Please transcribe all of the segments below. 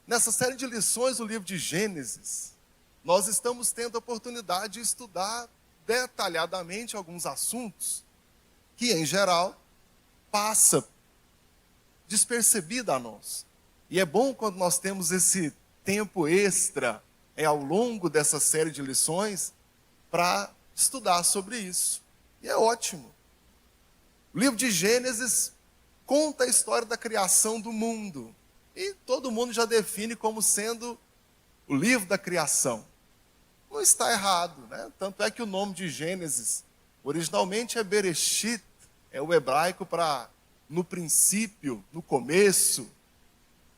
Nessa série de lições do livro de Gênesis, nós estamos tendo a oportunidade de estudar detalhadamente alguns assuntos que, em geral, passa despercebida a nós. E é bom quando nós temos esse tempo extra ao longo dessa série de lições para estudar sobre isso. E é ótimo. O livro de Gênesis conta a história da criação do mundo. E todo mundo já define como sendo o livro da criação. Não está errado, né? Tanto é que o nome de Gênesis originalmente é Bereshit, é o hebraico para no princípio, no começo.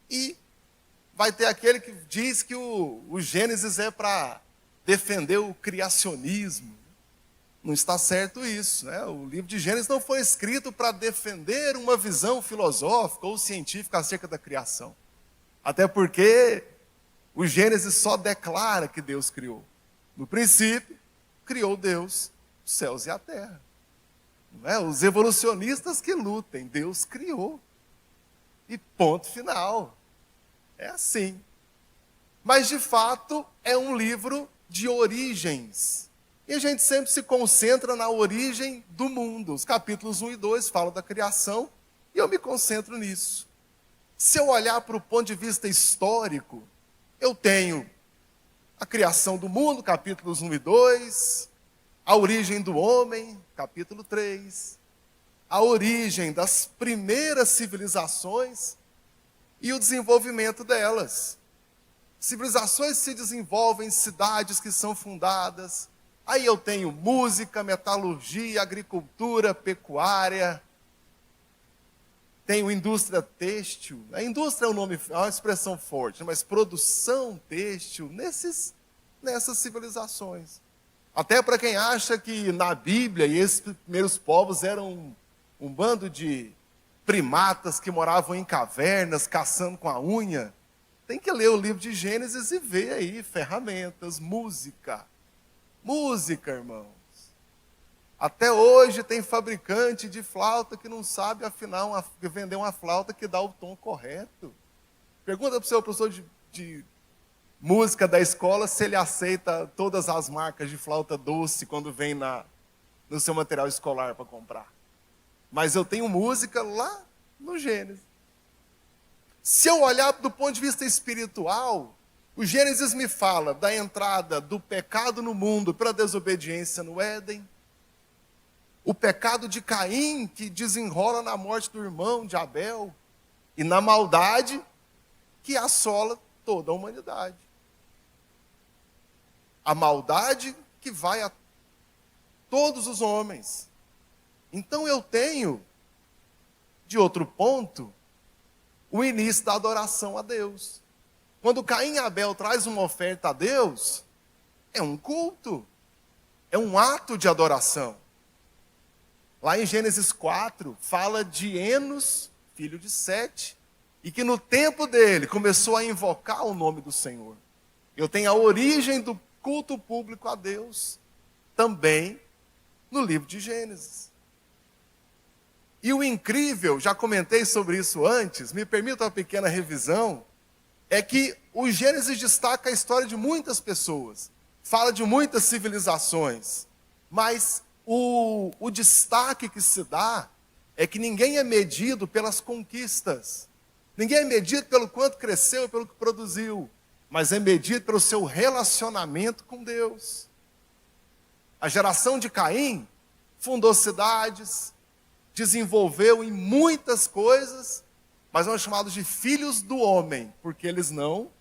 E vai ter aquele que diz que o Gênesis é para defender o criacionismo. Não está certo isso, né? O livro de Gênesis não foi escrito para defender uma visão filosófica ou científica acerca da criação. Até porque o Gênesis só declara que Deus criou. No princípio, criou Deus os céus e a terra. Não é? Os evolucionistas que lutem, Deus criou. E ponto final. É assim. Mas, de fato, é um livro de origens. E a gente sempre se concentra na origem do mundo. Os capítulos 1 e 2 falam da criação, e eu me concentro nisso. Se eu olhar para o ponto de vista histórico, eu tenho a criação do mundo, capítulos 1 e 2, a origem do homem, capítulo 3, a origem das primeiras civilizações e o desenvolvimento delas. Civilizações se desenvolvem, cidades que são fundadas. Aí eu tenho música, metalurgia, agricultura, pecuária. Tenho indústria têxtil. A indústria é uma expressão forte, mas produção têxtil nessas civilizações. Até para quem acha que na Bíblia esses primeiros povos eram um bando de primatas que moravam em cavernas, caçando com a unha, tem que ler o livro de Gênesis e ver aí ferramentas, música. Música, irmãos. Até hoje tem fabricante de flauta que não sabe afinar vender uma flauta que dá o tom correto. Pergunta para o seu professor de música da escola se ele aceita todas as marcas de flauta doce quando vem no seu material escolar para comprar. Mas eu tenho música lá no Gênesis. Se eu olhar do ponto de vista espiritual, o Gênesis me fala da entrada do pecado no mundo pela desobediência no Éden, o pecado de Caim, que desenrola na morte do irmão de Abel, e na maldade que assola toda a humanidade. A maldade que vai a todos os homens. Então eu tenho, de outro ponto, o início da adoração a Deus. Quando Caim e Abel traz uma oferta a Deus, é um culto, é um ato de adoração. Lá em Gênesis 4, fala de Enos, filho de Sete, e que no tempo dele começou a invocar o nome do Senhor. Eu tenho a origem do culto público a Deus, também no livro de Gênesis. E o incrível, já comentei sobre isso antes, me permita uma pequena revisão, é que o Gênesis destaca a história de muitas pessoas, fala de muitas civilizações, mas o destaque que se dá é que ninguém é medido pelas conquistas, ninguém é medido pelo quanto cresceu, pelo que produziu, mas é medido pelo seu relacionamento com Deus. A geração de Caim fundou cidades, desenvolveu em muitas coisas, mas são chamados de filhos do homem, porque eles não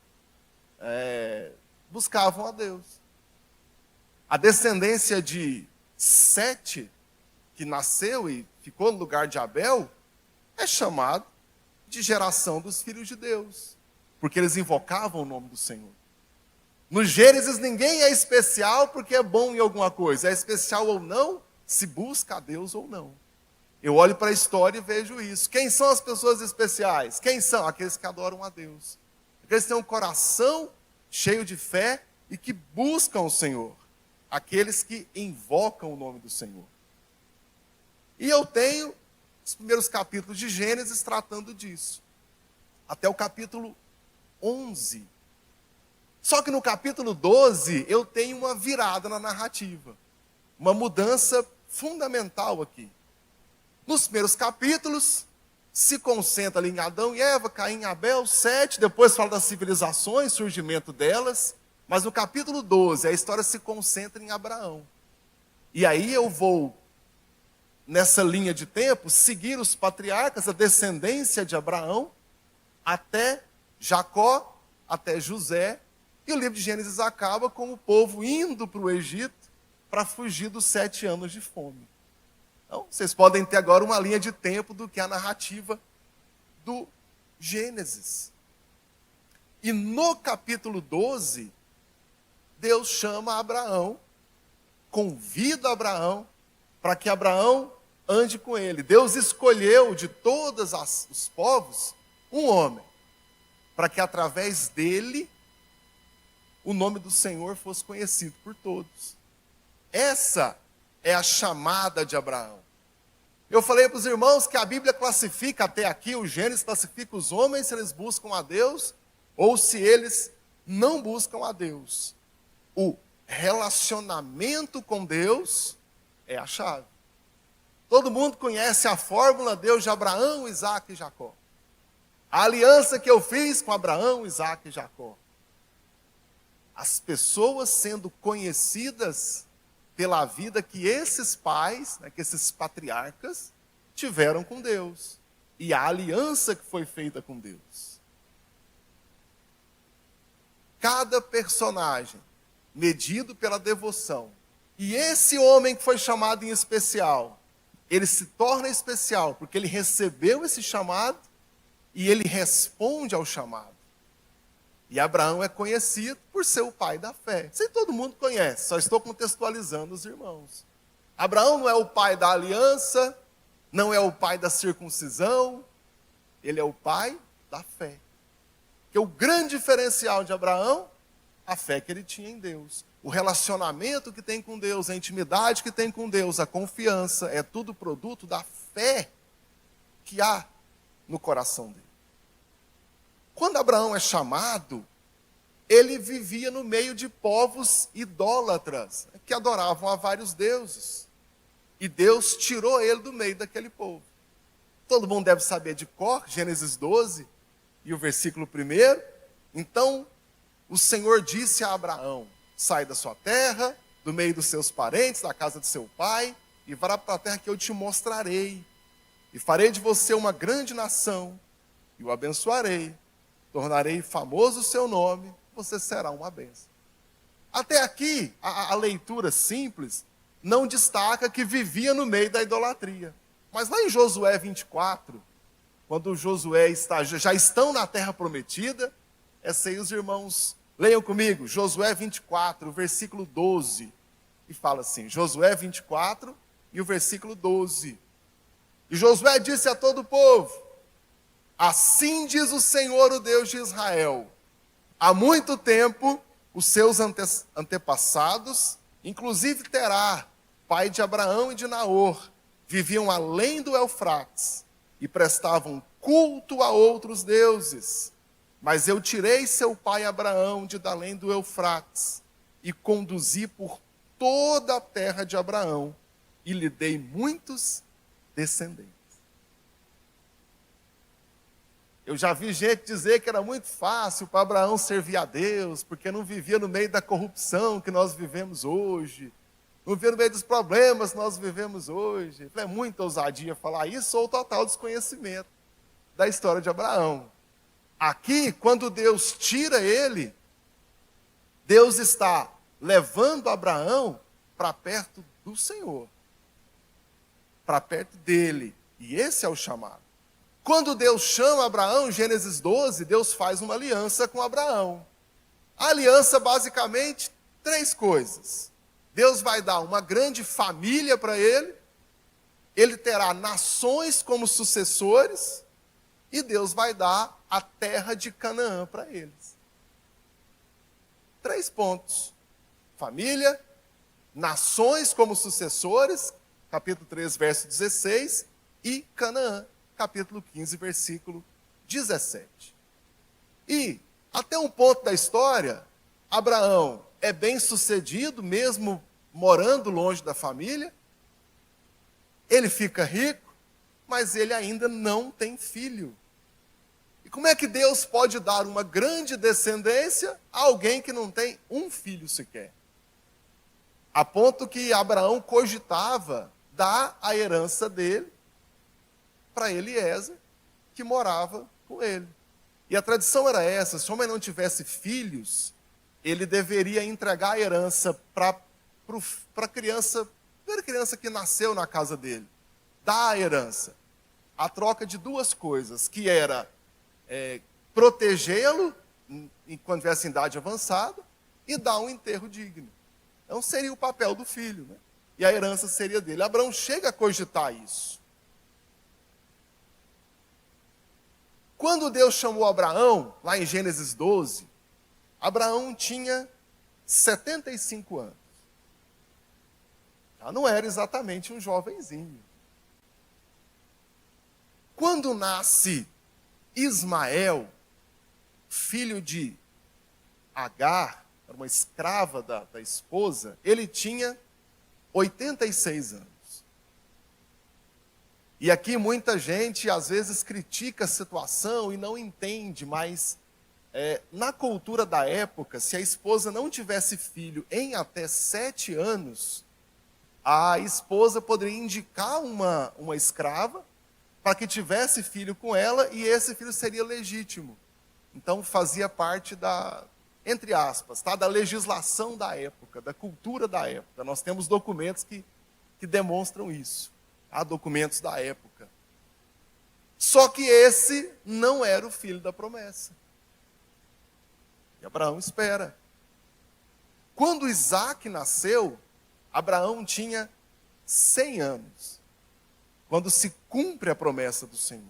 buscavam a Deus. A descendência de Sete, que nasceu e ficou no lugar de Abel, é chamado de geração dos filhos de Deus, porque eles invocavam o nome do Senhor. No Gênesis ninguém é especial porque é bom em alguma coisa, é especial ou não, se busca a Deus ou não. Eu olho para a história e vejo isso. Quem são as pessoas especiais? Quem são? Aqueles que adoram a Deus. Aqueles que têm um coração cheio de fé e que buscam o Senhor. Aqueles que invocam o nome do Senhor. E eu tenho os primeiros capítulos de Gênesis tratando disso. Até o capítulo 11. Só que no capítulo 12 eu tenho uma virada na narrativa. Uma mudança fundamental aqui. Nos primeiros capítulos, se concentra ali em Adão e Eva, Caim e Abel, 7, depois fala das civilizações, surgimento delas, mas no capítulo 12 a história se concentra em Abraão. E aí eu vou, nessa linha de tempo, seguir os patriarcas, a descendência de Abraão, até Jacó, até José, e o livro de Gênesis acaba com o povo indo para o Egito para fugir dos 7 anos de fome. Então, vocês podem ter agora uma linha de tempo do que é a narrativa do Gênesis. E no capítulo 12, Deus chama Abraão, convida Abraão para que Abraão ande com ele. Deus escolheu de todos os povos um homem, para que através dele o nome do Senhor fosse conhecido por todos. Essa é a chamada de Abraão. Eu falei para os irmãos que a Bíblia classifica até aqui, o Gênesis classifica os homens se eles buscam a Deus ou se eles não buscam a Deus. O relacionamento com Deus é a chave. Todo mundo conhece a fórmula Deus de Abraão, Isaac e Jacó. A aliança que eu fiz com Abraão, Isaac e Jacó. As pessoas sendo conhecidas pela vida que esses pais, que esses patriarcas, tiveram com Deus. E a aliança que foi feita com Deus. Cada personagem, medido pela devoção. E esse homem que foi chamado em especial, ele se torna especial porque ele recebeu esse chamado e ele responde ao chamado. E Abraão é conhecido por ser o pai da fé. Isso aí todo mundo conhece, só estou contextualizando os irmãos. Abraão não é o pai da aliança, não é o pai da circuncisão, ele é o pai da fé. Porque o grande diferencial de Abraão, a fé que ele tinha em Deus. O relacionamento que tem com Deus, a intimidade que tem com Deus, a confiança, é tudo produto da fé que há no coração dele. Quando Abraão é chamado, ele vivia no meio de povos idólatras, que adoravam a vários deuses. E Deus tirou ele do meio daquele povo. Todo mundo deve saber de cor, Gênesis 12, e o versículo 1. Então, o Senhor disse a Abraão, sai da sua terra, do meio dos seus parentes, da casa de seu pai, e vá para a terra que eu te mostrarei. E farei de você uma grande nação, e o abençoarei. Tornarei famoso o seu nome, você será uma bênção. Até aqui, a leitura simples não destaca que vivia no meio da idolatria. Mas lá em Josué 24, quando Josué já estão na terra prometida, essa aí os irmãos leiam comigo, Josué 24, versículo 12. E fala assim, Josué 24 e o versículo 12. E Josué disse a todo o povo, assim diz o Senhor, o Deus de Israel, há muito tempo os seus antepassados, inclusive Terá, pai de Abraão e de Naor, viviam além do Eufrates e prestavam culto a outros deuses. Mas eu tirei seu pai Abraão de além do Eufrates e conduzi por toda a terra de Abraão e lhe dei muitos descendentes. Eu já vi gente dizer que era muito fácil para Abraão servir a Deus, porque não vivia no meio da corrupção que nós vivemos hoje, não vivia no meio dos problemas que nós vivemos hoje. É muita ousadia falar isso ou total desconhecimento da história de Abraão. Aqui, quando Deus tira ele, Deus está levando Abraão para perto do Senhor, para perto dele, e esse é o chamado. Quando Deus chama Abraão, em Gênesis 12, Deus faz uma aliança com Abraão. A aliança, basicamente, 3 coisas. Deus vai dar uma grande família para ele terá nações como sucessores, e Deus vai dar a terra de Canaã para eles. 3 pontos. Família, nações como sucessores, capítulo 3, verso 16, e Canaã. Capítulo 15, versículo 17. E Até um ponto da história, Abraão é bem-sucedido, mesmo morando longe da família. Ele fica rico, mas ele ainda não tem filho. E como é que Deus pode dar uma grande descendência a alguém que não tem um filho sequer? A ponto que Abraão cogitava dar a herança dele para Eliezer, que morava com ele. E a tradição era essa: se o homem não tivesse filhos, ele deveria entregar a herança para a criança, primeira criança que nasceu na casa dele. Dar a herança, a troca de duas coisas, que era protegê-lo enquanto tivesse idade avançada e dar um enterro digno. Então seria o papel do filho, né? E a herança seria dele. Abraão chega a cogitar isso. Quando Deus chamou Abraão, lá em Gênesis 12, Abraão tinha 75 anos. Já não era exatamente um jovenzinho. Quando nasce Ismael, filho de Agar, era uma escrava da esposa, ele tinha 86 anos. E aqui muita gente às vezes critica a situação e não entende, mas na cultura da época, se a esposa não tivesse filho em até 7 anos, a esposa poderia indicar uma escrava para que tivesse filho com ela, e esse filho seria legítimo. Então fazia parte da, entre aspas, tá, da legislação da época, da cultura da época. Nós temos documentos que demonstram isso. Há documentos da época. Só que esse não era o filho da promessa. E Abraão espera. Quando Isaac nasceu, Abraão tinha 100 anos. Quando se cumpre a promessa do Senhor.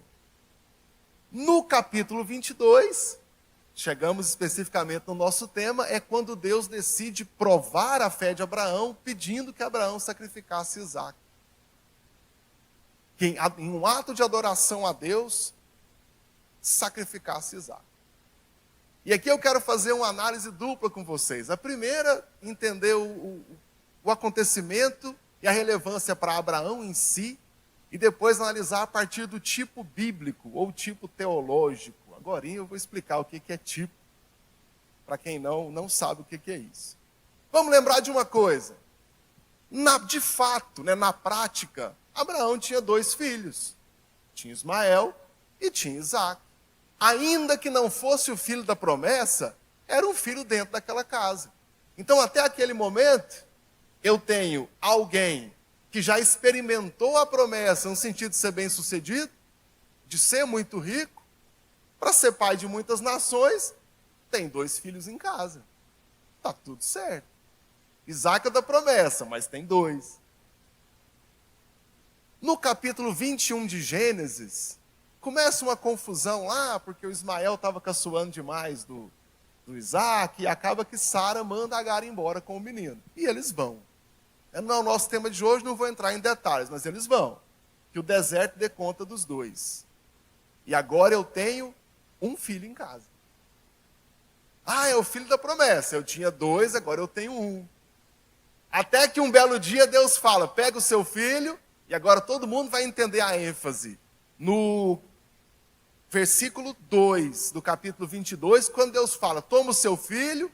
No capítulo 22, chegamos especificamente no nosso tema, é quando Deus decide provar a fé de Abraão, pedindo que Abraão sacrificasse Isaac. Que em um ato de adoração a Deus, sacrificasse Isaac. E aqui eu quero fazer uma análise dupla com vocês. A primeira, entender o acontecimento e a relevância para Abraão em si, e depois analisar a partir do tipo bíblico ou tipo teológico. Agora eu vou explicar o que é tipo, para quem não sabe o que é isso. Vamos lembrar de uma coisa. De fato, na prática, Abraão tinha 2 filhos. Tinha Ismael e tinha Isaac. Ainda que não fosse o filho da promessa, era um filho dentro daquela casa. Então, até aquele momento, eu tenho alguém que já experimentou a promessa no sentido de ser bem-sucedido, de ser muito rico, para ser pai de muitas nações, tem 2 filhos em casa. Está tudo certo. Isaac é da promessa, mas tem 2. No capítulo 21 de Gênesis, começa uma confusão lá, porque o Ismael estava caçoando demais do Isaac, e acaba que Sara manda Agar embora com o menino. E eles vão. Não é o nosso tema de hoje, não vou entrar em detalhes, mas eles vão. Que o deserto dê conta dos 2. E agora eu tenho um filho em casa. Ah, é o filho da promessa. Eu tinha 2, agora eu tenho 1. Até que um belo dia Deus fala, pega o seu filho, e agora todo mundo vai entender a ênfase. No versículo 2 do capítulo 22, quando Deus fala, toma o seu filho,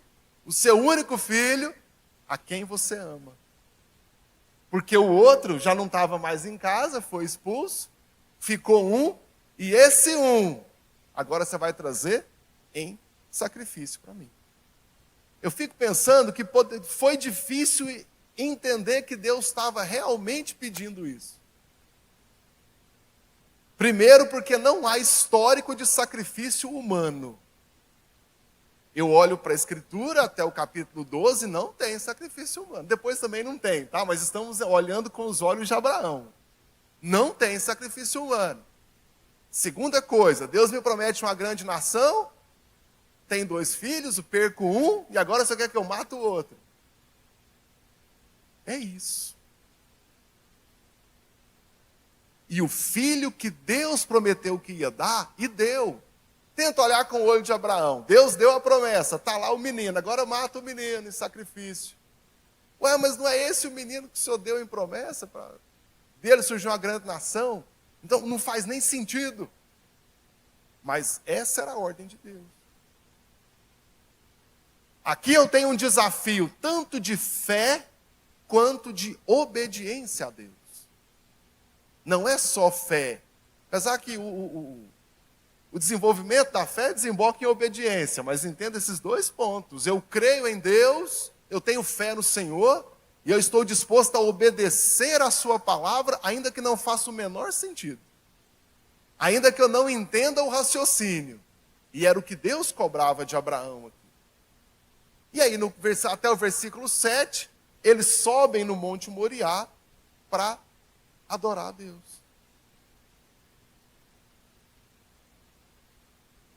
o seu único filho, a quem você ama. Porque o outro já não estava mais em casa, foi expulso, ficou 1, e esse 1, agora você vai trazer em sacrifício para mim. Eu fico pensando que foi difícil entender que Deus estava realmente pedindo isso. Primeiro, porque não há histórico de sacrifício humano. Eu olho para a Escritura, até o capítulo 12, não tem sacrifício humano. Depois também não tem, tá? Mas estamos olhando com os olhos de Abraão. Não tem sacrifício humano. Segunda coisa, Deus me promete uma grande nação, tem 2 filhos, eu perco 1, e agora você quer que eu mate o outro. É isso. E o filho que Deus prometeu que ia dar, e deu. Tenta olhar com o olho de Abraão. Deus deu a promessa, está lá o menino, agora mata o menino em sacrifício. Ué, mas não é esse o menino que o Senhor deu em promessa? Dele surgiu uma grande nação? Então não faz nem sentido. Mas essa era a ordem de Deus. Aqui eu tenho um desafio tanto de fé quanto de obediência a Deus. Não é só fé. Apesar que o desenvolvimento da fé desemboca em obediência, mas entenda esses dois pontos. Eu creio em Deus, eu tenho fé no Senhor, e eu estou disposto a obedecer a sua palavra, ainda que não faça o menor sentido. Ainda que eu não entenda o raciocínio. E era o que Deus cobrava de Abraão aqui. E aí, até o versículo 7, eles sobem no Monte Moriá para adorar a Deus.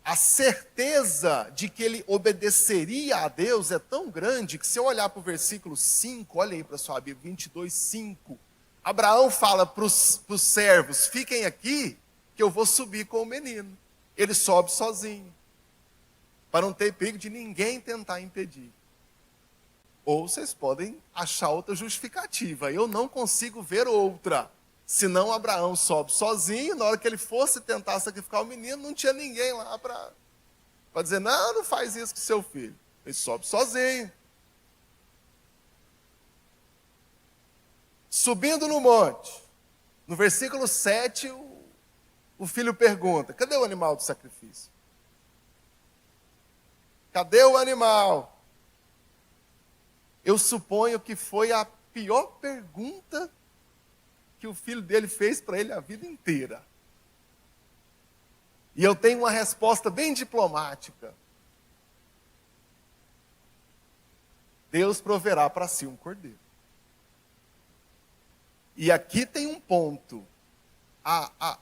A certeza de que ele obedeceria a Deus é tão grande que se eu olhar para o versículo 5, olha aí para a sua Bíblia, 22, 5, Abraão fala para os servos, fiquem aqui, que eu vou subir com o menino. Ele sobe sozinho, para não ter perigo de ninguém tentar impedir. Ou vocês podem achar outra justificativa, eu não consigo ver outra. Senão Abraão sobe sozinho, na hora que ele fosse tentar sacrificar o menino, não tinha ninguém lá para dizer, não, não faz isso com seu filho. Ele sobe sozinho. Subindo no monte, no versículo 7, o filho pergunta, cadê o animal do sacrifício? Cadê o animal? Eu suponho que foi a pior pergunta que o filho dele fez para ele a vida inteira. E eu tenho uma resposta bem diplomática. Deus proverá para si um cordeiro. E aqui tem um ponto.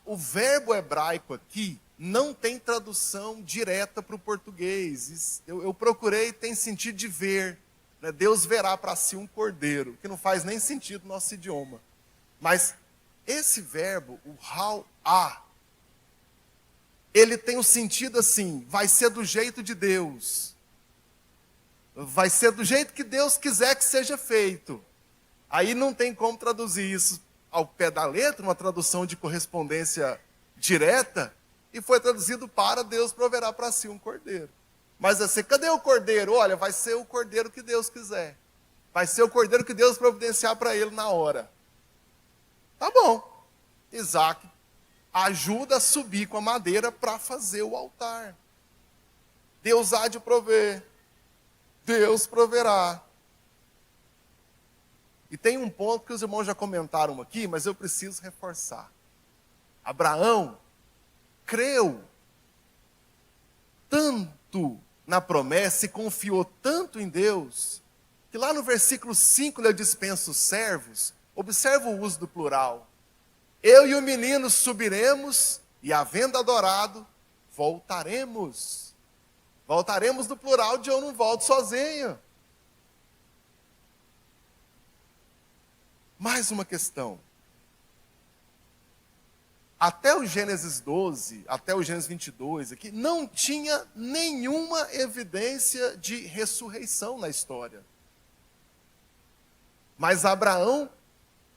O verbo hebraico aqui não tem tradução direta para o português. Eu procurei, tem sentido de ver. Né? Deus verá para si um cordeiro, que não faz nem sentido no nosso idioma. Mas esse verbo, o ha'á, ele tem um sentido assim, vai ser do jeito de Deus. Vai ser do jeito que Deus quiser que seja feito. Aí não tem como traduzir isso ao pé da letra, uma tradução de correspondência direta, e foi traduzido para Deus proverá para si um cordeiro. Mas assim, cadê o cordeiro? Olha, vai ser o cordeiro que Deus quiser. Vai ser o cordeiro que Deus providenciar para ele na hora. Tá bom. Isaac ajuda a subir com a madeira para fazer o altar. Deus há de prover. Deus proverá. E tem um ponto que os irmãos já comentaram aqui, mas eu preciso reforçar. Abraão creu tanto na promessa e confiou tanto em Deus, que lá no versículo 5 ele dispensa os servos. Observa o uso do plural. Eu e o menino subiremos e, havendo adorado, voltaremos. Voltaremos no plural de eu não volto sozinho. Mais uma questão. Até o Gênesis 12, até o Gênesis 22 aqui, não tinha nenhuma evidência de ressurreição na história. Mas Abraão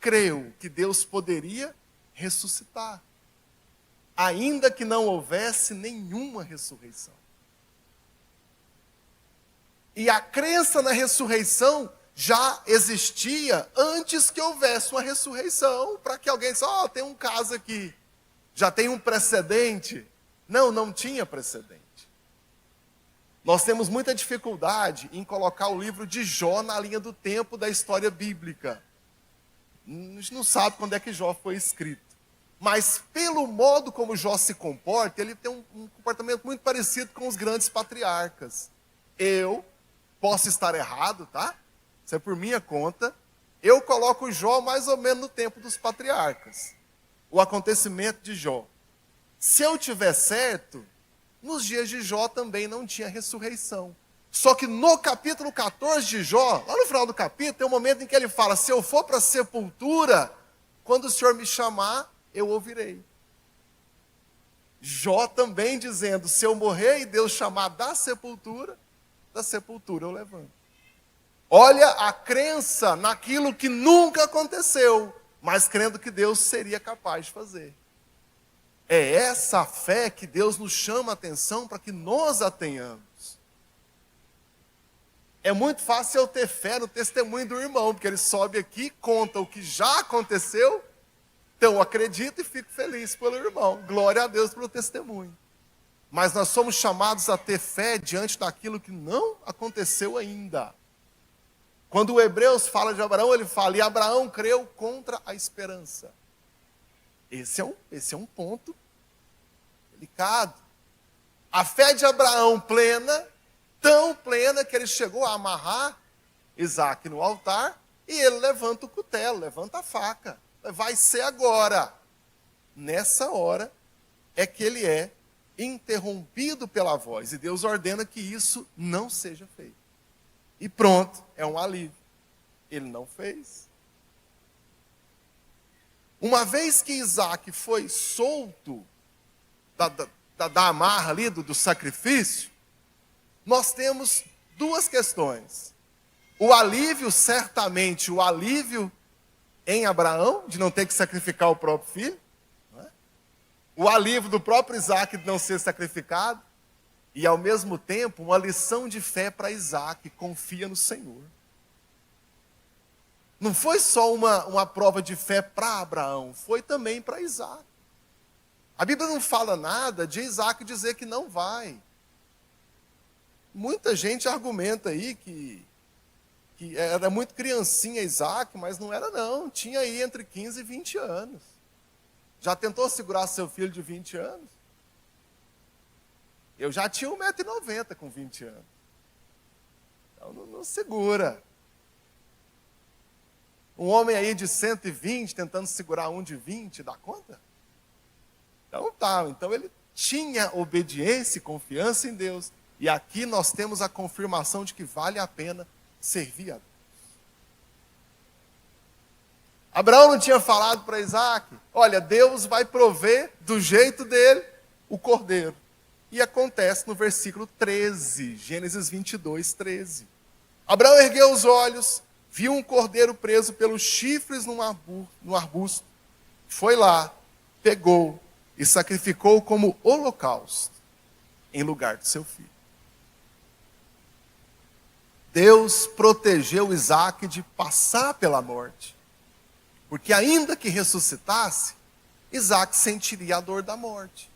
creu que Deus poderia ressuscitar, ainda que não houvesse nenhuma ressurreição. E a crença na ressurreição já existia antes que houvesse uma ressurreição, para que alguém disse, tem um caso aqui, já tem um precedente. Não, não tinha precedente. Nós temos muita dificuldade em colocar o livro de Jó na linha do tempo da história bíblica. A gente não sabe quando é que Jó foi escrito. Mas pelo modo como Jó se comporta, ele tem um comportamento muito parecido com os grandes patriarcas. Eu posso estar errado, tá? Isso é por minha conta. Eu coloco Jó mais ou menos no tempo dos patriarcas. O acontecimento de Jó. Se eu tiver certo, nos dias de Jó também não tinha ressurreição. Só que no capítulo 14 de Jó, lá no final do capítulo, tem um momento em que ele fala, se eu for para a sepultura, quando o Senhor me chamar, eu ouvirei. Jó também dizendo, se eu morrer e Deus chamar da sepultura eu levanto. Olha a crença naquilo que nunca aconteceu, mas crendo que Deus seria capaz de fazer. É essa fé que Deus nos chama a atenção para que nós a tenhamos. É muito fácil eu ter fé no testemunho do irmão, porque ele sobe aqui, conta o que já aconteceu, então eu acredito e fico feliz pelo irmão. Glória a Deus pelo testemunho. Mas nós somos chamados a ter fé diante daquilo que não aconteceu ainda. Quando o Hebreus fala de Abraão, ele fala, e Abraão creu contra a esperança. Esse é um ponto delicado. A fé de Abraão plena, tão plena que ele chegou a amarrar Isaque no altar, e ele levanta o cutelo, levanta a faca. Vai ser agora. Nessa hora é que ele é interrompido pela voz, e Deus ordena que isso não seja feito. E pronto, é um alívio. Ele não fez. Uma vez que Isaque foi solto da amarra ali, do sacrifício, nós temos duas questões. O alívio, certamente, o alívio em Abraão, de não ter que sacrificar o próprio filho. Não é? O alívio do próprio Isaque de não ser sacrificado. E, ao mesmo tempo, uma lição de fé para Isaque, confia no Senhor. Não foi só uma prova de fé para Abraão, foi também para Isaque. A Bíblia não fala nada de Isaque dizer que não vai. Muita gente argumenta aí que era muito criancinha Isaque, mas não era não, tinha aí entre 15 e 20 anos. Já tentou segurar seu filho de 20 anos? Eu já tinha 1,90 m com 20 anos. Então não segura. Um homem aí de 120 tentando segurar um de 20, dá conta? Então tá, então ele tinha obediência e confiança em Deus. E aqui nós temos a confirmação de que vale a pena servir a Deus. Abraão não tinha falado para Isaque, olha, Deus vai prover do jeito dele o cordeiro. E acontece no versículo 13, Gênesis 22, 13. Abraão ergueu os olhos, viu um cordeiro preso pelos chifres no arbusto. Foi lá, pegou e sacrificou como holocausto em lugar de seu filho. Deus protegeu Isaque de passar pela morte. Porque ainda que ressuscitasse, Isaque sentiria a dor da morte.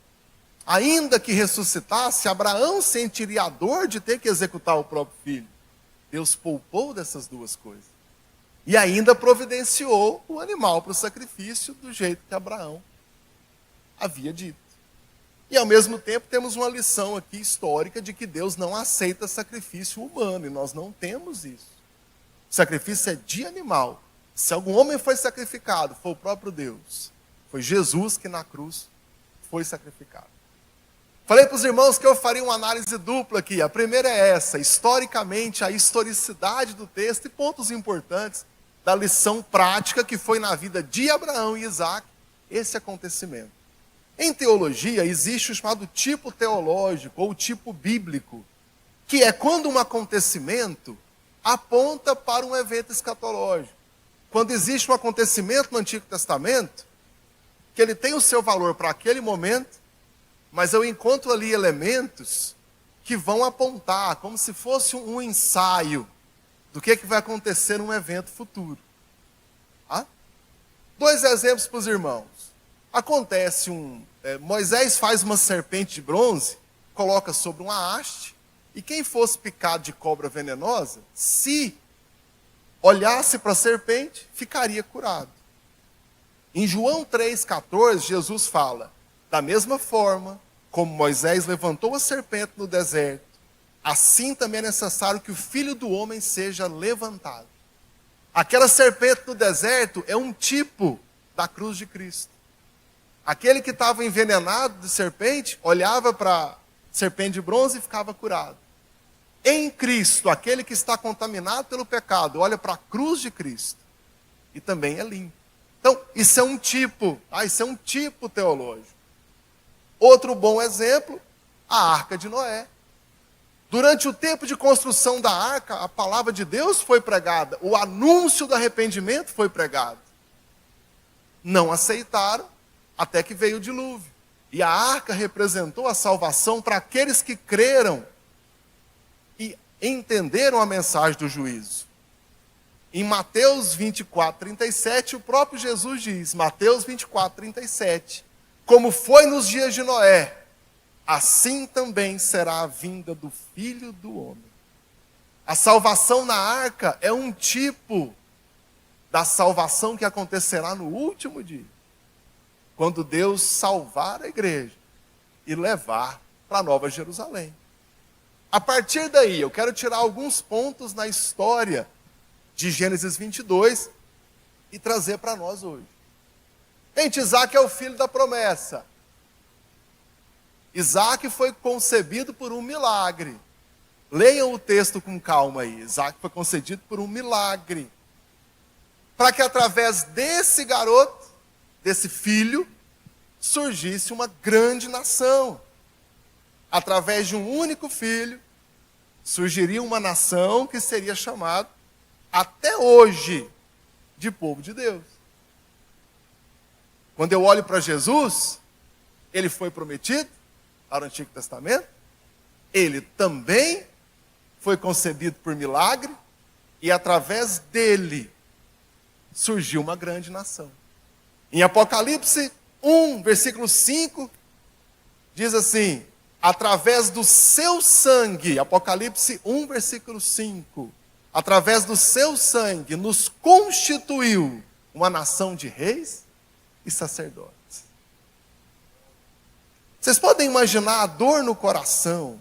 Ainda que ressuscitasse, Abraão sentiria a dor de ter que executar o próprio filho. Deus poupou dessas duas coisas. E ainda providenciou o animal para o sacrifício do jeito que Abraão havia dito. E ao mesmo tempo temos uma lição aqui histórica de que Deus não aceita sacrifício humano, e nós não temos isso. O sacrifício é de animal. Se algum homem foi sacrificado, foi o próprio Deus. Foi Jesus que na cruz foi sacrificado. Falei para os irmãos que eu faria uma análise dupla aqui. A primeira é essa, historicamente, a historicidade do texto e pontos importantes da lição prática que foi na vida de Abraão e Isaque, esse acontecimento. Em teologia, existe o chamado tipo teológico ou tipo bíblico, que é quando um acontecimento aponta para um evento escatológico. Quando existe um acontecimento no Antigo Testamento, que ele tem o seu valor para aquele momento, mas eu encontro ali elementos que vão apontar, como se fosse um ensaio do que vai acontecer num evento futuro. Ah? 2 exemplos para os irmãos. Acontece Moisés faz uma serpente de bronze, coloca sobre uma haste, e quem fosse picado de cobra venenosa, se olhasse para a serpente, ficaria curado. Em João 3,14, Jesus fala, da mesma forma como Moisés levantou a serpente no deserto, assim também é necessário que o Filho do Homem seja levantado. Aquela serpente no deserto é um tipo da cruz de Cristo. Aquele que estava envenenado de serpente, olhava para a serpente de bronze e ficava curado. Em Cristo, aquele que está contaminado pelo pecado, olha para a cruz de Cristo e também é limpo. Então, isso é um tipo teológico. Outro bom exemplo, a Arca de Noé. Durante o tempo de construção da arca, a palavra de Deus foi pregada, o anúncio do arrependimento foi pregado. Não aceitaram, até que veio o dilúvio. E a arca representou a salvação para aqueles que creram e entenderam a mensagem do juízo. Em Mateus 24, 37, o próprio Jesus diz, Mateus 24, 37, como foi nos dias de Noé, assim também será a vinda do Filho do Homem. A salvação na arca é um tipo da salvação que acontecerá no último dia, quando Deus salvar a igreja e levar para a Nova Jerusalém. A partir daí, eu quero tirar alguns pontos na história de Gênesis 22 e trazer para nós hoje. Gente, Isaac é o filho da promessa. Isaac foi concebido por um milagre. Leiam o texto com calma aí. Isaac foi concebido por um milagre. Para que através desse garoto, desse filho, surgisse uma grande nação. Através de um único filho, surgiria uma nação que seria chamada, até hoje, de povo de Deus. Quando eu olho para Jesus, ele foi prometido ao Antigo Testamento, ele também foi concebido por milagre, e através dele surgiu uma grande nação. Em Apocalipse 1, versículo 5, diz assim, através do seu sangue, Apocalipse 1, versículo 5, através do seu sangue nos constituiu uma nação de reis e sacerdotes. Vocês podem imaginar a dor no coração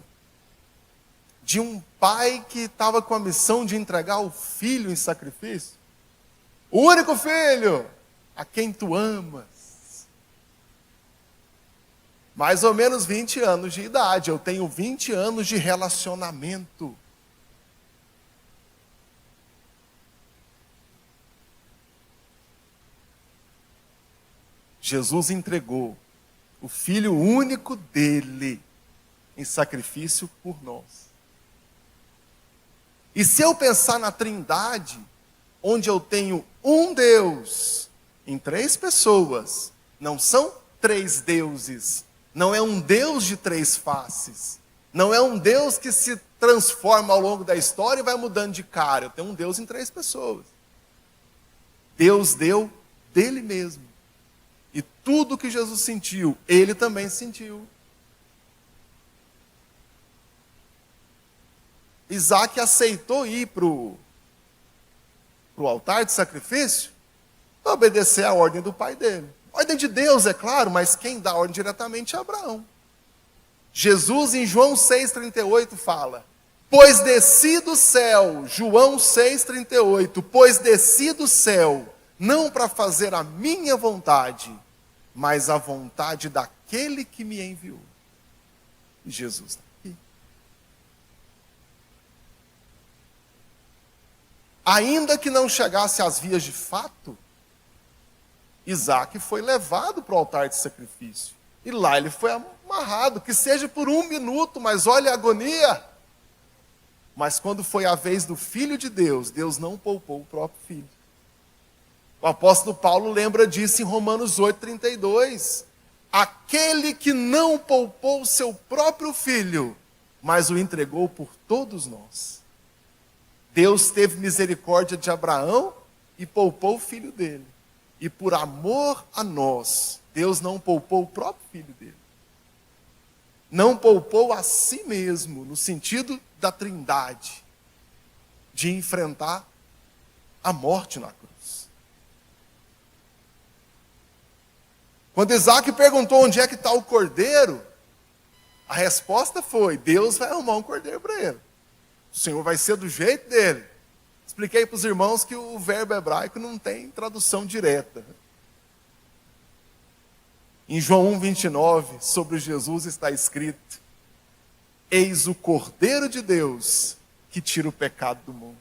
de um pai que estava com a missão de entregar o filho em sacrifício? O único filho a quem tu amas. Mais ou menos 20 anos de idade. Eu tenho 20 anos de relacionamento. Jesus entregou o Filho único dele em sacrifício por nós. E se eu pensar na Trindade, onde eu tenho um Deus em três pessoas, não são três deuses, não é um Deus de três faces, não é um Deus que se transforma ao longo da história e vai mudando de cara. Eu tenho um Deus em três pessoas. Deus deu dele mesmo. E tudo que Jesus sentiu, ele também sentiu. Isaac aceitou ir para o altar de sacrifício para obedecer à ordem do pai dele. Ordem de Deus, é claro, mas quem dá a ordem diretamente é Abraão. Jesus, em João 6,38, fala, pois desci do céu, João 6,38, pois desci do céu, não para fazer a minha vontade, mas a vontade daquele que me enviou. E Jesus está aqui. Ainda que não chegasse às vias de fato, Isaac foi levado para o altar de sacrifício. E lá ele foi amarrado, que seja por 1 minuto, mas olha a agonia. Mas quando foi a vez do Filho de Deus, Deus não poupou o próprio Filho. O apóstolo Paulo lembra disso em Romanos 8,32. Aquele que não poupou o seu próprio Filho, mas o entregou por todos nós. Deus teve misericórdia de Abraão e poupou o filho dele. E por amor a nós, Deus não poupou o próprio filho dele. Não poupou a si mesmo, no sentido da Trindade, de enfrentar a morte na cruz. Quando Isaac perguntou onde é que está o cordeiro, a resposta foi, Deus vai arrumar um cordeiro para ele. O Senhor vai ser do jeito dele. Expliquei para os irmãos que o verbo hebraico não tem tradução direta. Em João 1,29, sobre Jesus está escrito, eis o Cordeiro de Deus que tira o pecado do mundo.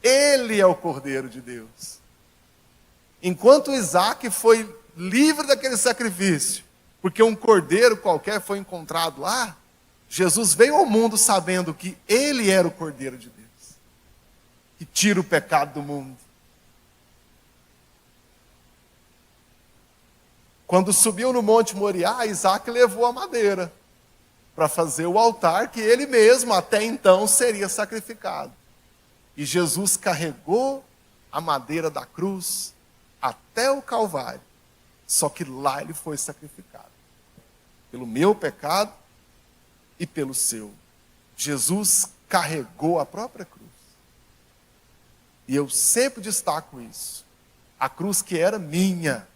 Ele é o Cordeiro de Deus. Enquanto Isaac foi livre daquele sacrifício, porque um cordeiro qualquer foi encontrado lá. Jesus veio ao mundo sabendo que ele era o Cordeiro de Deus, que tira o pecado do mundo. Quando subiu no Monte Moriá, Isaac levou a madeira para fazer o altar que ele mesmo até então seria sacrificado. E Jesus carregou a madeira da cruz até o Calvário. Só que lá ele foi sacrificado. Pelo meu pecado e pelo seu. Jesus carregou a própria cruz. E eu sempre destaco isso. A cruz que era minha.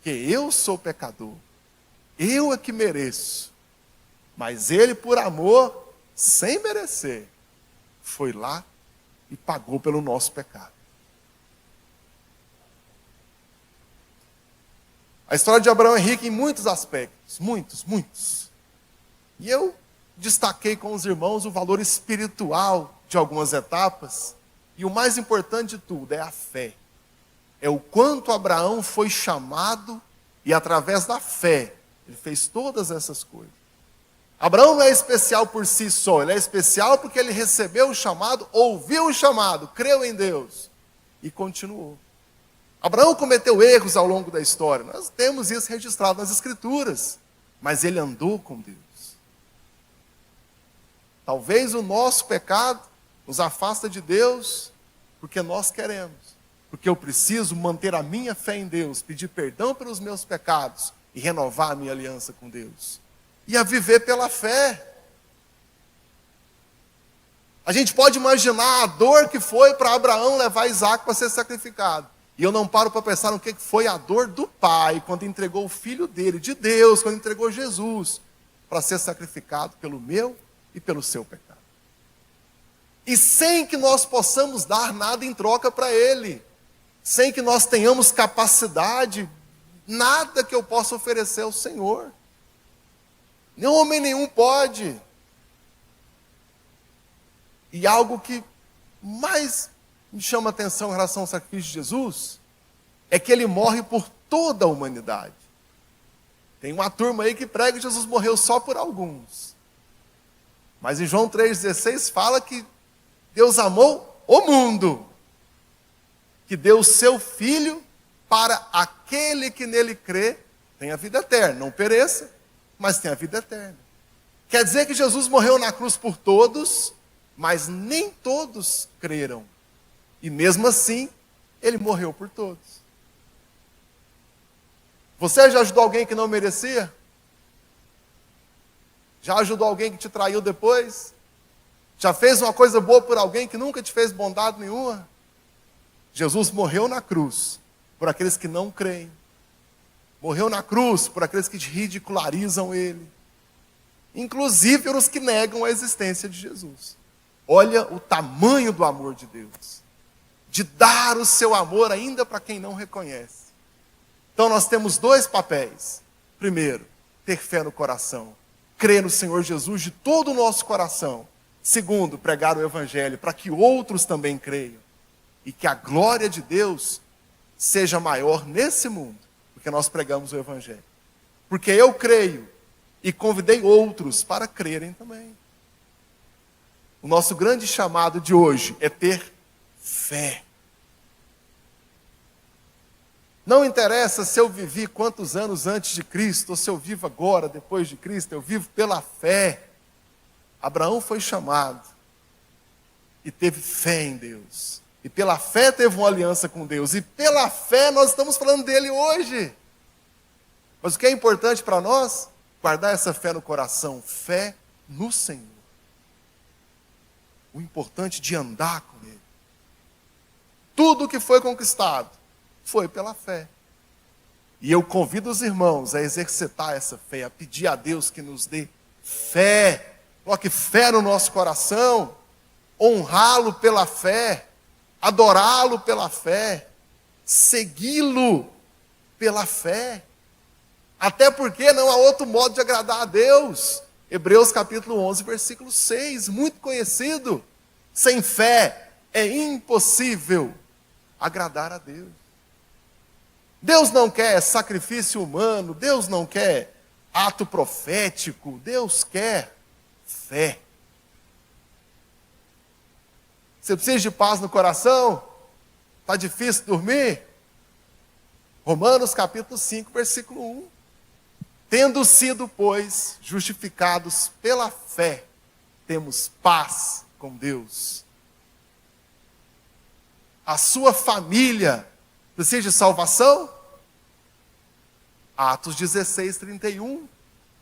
Que eu sou pecador. Eu é que mereço. Mas ele, por amor, sem merecer, foi lá e pagou pelo nosso pecado. A história de Abraão é rica em muitos aspectos, muitos. E eu destaquei com os irmãos o valor espiritual de algumas etapas, e o mais importante de tudo é a fé. É o quanto Abraão foi chamado, e através da fé, ele fez todas essas coisas. Abraão não é especial por si só, ele é especial porque ele recebeu o chamado, ouviu o chamado, creu em Deus e continuou. Abraão cometeu erros ao longo da história, nós temos isso registrado nas Escrituras, mas ele andou com Deus. Talvez o nosso pecado nos afasta de Deus porque nós queremos, porque eu preciso manter a minha fé em Deus, pedir perdão pelos meus pecados e renovar a minha aliança com Deus. E a viver pela fé. A gente pode imaginar a dor que foi para Abraão levar Isaac para ser sacrificado. E eu não paro para pensar no que foi a dor do pai, quando entregou o filho dele, de Deus, quando entregou Jesus, para ser sacrificado pelo meu e pelo seu pecado. E sem que nós possamos dar nada em troca para ele. Sem que nós tenhamos capacidade, nada que eu possa oferecer ao Senhor. Nem homem nenhum pode. E algo que mais me chama a atenção em relação ao sacrifício de Jesus é que ele morre por toda a humanidade. Tem uma turma aí que prega que Jesus morreu só por alguns. Mas em João 3,16 fala que Deus amou o mundo, que deu o seu Filho para aquele que nele crê, tenha vida eterna, não pereça, mas tenha vida eterna. Quer dizer que Jesus morreu na cruz por todos, mas nem todos creram. E mesmo assim, ele morreu por todos. Você já ajudou alguém que não merecia? Já ajudou alguém que te traiu depois? Já fez uma coisa boa por alguém que nunca te fez bondade nenhuma? Jesus morreu na cruz por aqueles que não creem. Morreu na cruz por aqueles que ridicularizam ele. Inclusive pelos que negam a existência de Jesus. Olha o tamanho do amor de Deus. De dar o seu amor ainda para quem não reconhece. Então nós temos dois papéis. Primeiro, ter fé no coração. Crer no Senhor Jesus de todo o nosso coração. Segundo, pregar o Evangelho para que outros também creiam. E que a glória de Deus seja maior nesse mundo, porque nós pregamos o Evangelho. Porque eu creio e convidei outros para crerem também. O nosso grande chamado de hoje é ter fé. Não interessa se eu vivi quantos anos antes de Cristo, ou se eu vivo agora, depois de Cristo, eu vivo pela fé. Abraão foi chamado e teve fé em Deus. E pela fé teve uma aliança com Deus. E pela fé nós estamos falando dele hoje. Mas o que é importante para nós? Guardar essa fé no coração. Fé no Senhor. O importante de andar com Ele. Tudo que foi conquistado foi pela fé. E eu convido os irmãos a exercitar essa fé, a pedir a Deus que nos dê fé. Coloque fé no nosso coração. Honrá-lo pela fé. Adorá-lo pela fé. Segui-lo pela fé. Até porque não há outro modo de agradar a Deus. Hebreus capítulo 11, versículo 6, muito conhecido. Sem fé é impossível agradar a Deus. Deus não quer sacrifício humano, Deus não quer ato profético. Deus quer fé. Você precisa de paz no coração? Está difícil dormir? Romanos capítulo 5, versículo 1. Tendo sido, pois, justificados pela fé, temos paz com Deus. A sua família precisa de salvação? Atos 16, 31.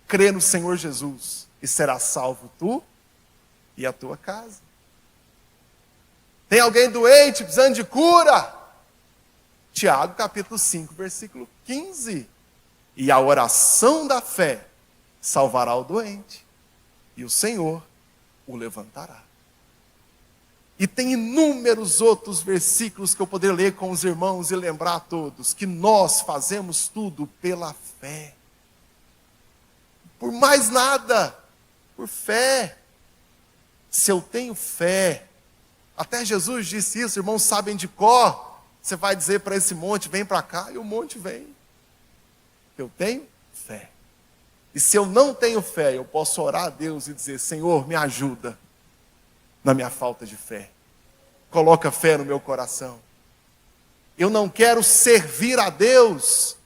Crê no Senhor Jesus e serás salvo tu e a tua casa. Tem alguém doente, precisando de cura? Tiago capítulo 5, versículo 15. E a oração da fé salvará o doente, e o Senhor o levantará. E tem inúmeros outros versículos que eu poderia ler com os irmãos e lembrar a todos, que nós fazemos tudo pela fé. Por mais nada, por fé. Se eu tenho fé, até Jesus disse isso, irmãos sabem de cor, você vai dizer para esse monte, vem para cá, e o monte vem. Eu tenho fé. E se eu não tenho fé, eu posso orar a Deus e dizer, Senhor, me ajuda na minha falta de fé. Coloca fé no meu coração. Eu não quero servir a Deus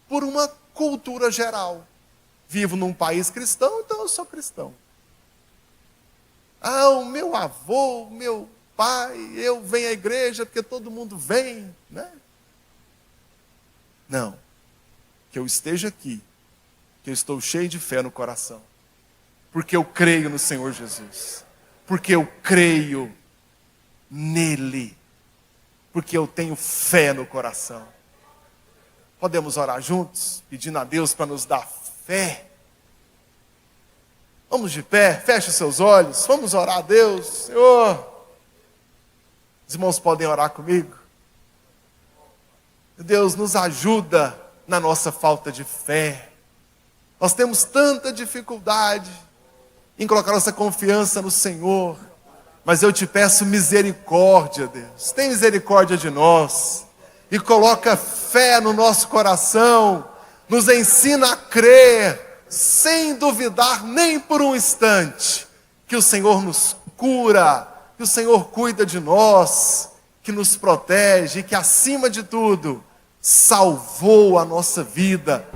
por uma cultura geral. Vivo num país cristão, então eu sou cristão. Ah, o meu avô, o meu pai, eu venho à igreja porque todo mundo vem, né? Não. Que eu esteja aqui, que eu estou cheio de fé no coração, porque eu creio no Senhor Jesus, porque eu creio nele, porque eu tenho fé no coração. Podemos orar juntos, pedindo a Deus para nos dar fé? Vamos de pé, feche os seus olhos, vamos orar a Deus. Senhor, os irmãos podem orar comigo? Deus, nos ajuda na nossa falta de fé. Nós temos tanta dificuldade em colocar nossa confiança no Senhor, mas eu te peço misericórdia, Deus. Tem misericórdia de nós e coloca fé no nosso coração, nos ensina a crer, sem duvidar nem por um instante, que o Senhor nos cura, que o Senhor cuida de nós, que nos protege e que, acima de tudo, salvou a nossa vida.